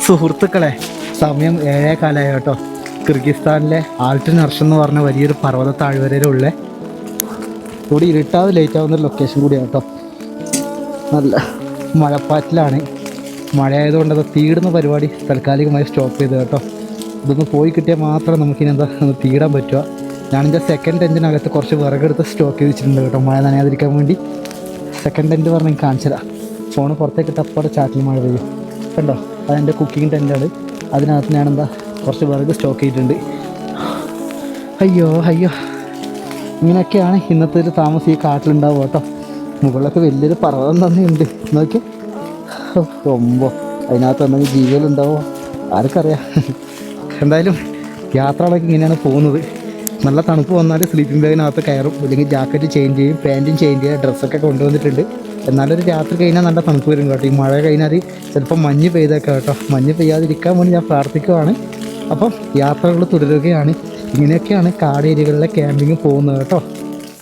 സുഹൃത്തുക്കളെ, സമയം 7:15 കേട്ടോ. കിർഗിസ്ഥാനിലെ ആൾട്ടിൻ അർഷൻ എന്ന് പറഞ്ഞ വലിയൊരു പർവ്വത താഴ്വരയിലുള്ള കൂടി ഇരുട്ടാതെ ലേറ്റ് ആവുന്നൊരു ലൊക്കേഷൻ കൂടിയാണ് കേട്ടോ. നല്ല മഴപ്പാറ്റിലാണ്. മഴയായതുകൊണ്ട് അത് തീടുന്ന പരിപാടി താൽക്കാലികമായി സ്റ്റോപ്പ് ചെയ്ത് കേട്ടോ. ഇതൊന്ന് പോയി കിട്ടിയാൽ മാത്രമേ നമുക്കിനി ഒന്ന് തീടാൻ പറ്റുക. ഞാനെൻ്റെ സെക്കൻഡ് ടെൻറ്റിനകത്ത് കുറച്ച് വിറകെടുത്ത് സ്റ്റോക്ക് ചെയ്ത് വെച്ചിട്ടുണ്ട് കേട്ടോ, മഴ നനയാതിരിക്കാൻ വേണ്ടി. സെക്കൻഡ് ടെൻറ്റ് പറഞ്ഞ് എനിക്ക് കാണിച്ചതാ. ഫോണ് പുറത്തേക്ക് ഇട്ടപ്പോൾ ചാറ്റിൽ മഴ പെയ്യും കണ്ടോ. അതെൻ്റെ കുക്കിംഗ് ടെൻറ്റാണ്. അതിനകത്ത് ഞാനെന്താ കുറച്ച് വിറക് സ്റ്റോക്ക് ചെയ്തിട്ടുണ്ട്. അയ്യോ അയ്യോ, ഇങ്ങനെയൊക്കെയാണ് ഇന്നത്തെ ഒരു താമസം ഈ കാട്ടിലുണ്ടാവുക കേട്ടോ. മുകളിലൊക്കെ വലിയൊരു പർവ്വതം തന്നെയുണ്ട് നോക്കി. ഒമ്പോ, അതിനകത്ത് എന്തെങ്കിലും ജീവികളുണ്ടാവുമോ ആർക്കറിയാം. എന്തായാലും യാത്രകളൊക്കെ ഇങ്ങനെയാണ് പോകുന്നത്. നല്ല തണുപ്പ് വന്നാൽ സ്ലീപ്പിംഗ് ബാഗിനകത്ത് കയറും, അല്ലെങ്കിൽ ജാക്കറ്റ് ചേഞ്ച് ചെയ്യും, പാൻറ്റും ചേഞ്ച് ചെയ്യുക, ഡ്രസ്സൊക്കെ കൊണ്ടുവന്നിട്ടുണ്ട്. എന്നാലൊരു രാത്രി കഴിഞ്ഞാൽ നല്ല തണുപ്പ് വരും കേട്ടോ. ഈ മഴ കഴിഞ്ഞാൽ ചിലപ്പോൾ മഞ്ഞ് പെയ്തേക്കാം കേട്ടോ. മഞ്ഞ് പെയ്യാതിരിക്കാൻ വേണ്ടി ഞാൻ പ്രാർത്ഥിക്കുവാണ്. അപ്പം യാത്രകൾ തുടരുകയാണ്. ഇങ്ങനെയൊക്കെയാണ് കാട് ഏരിയകളിലെ ക്യാമ്പിങ് പോകുന്നത് കേട്ടോ.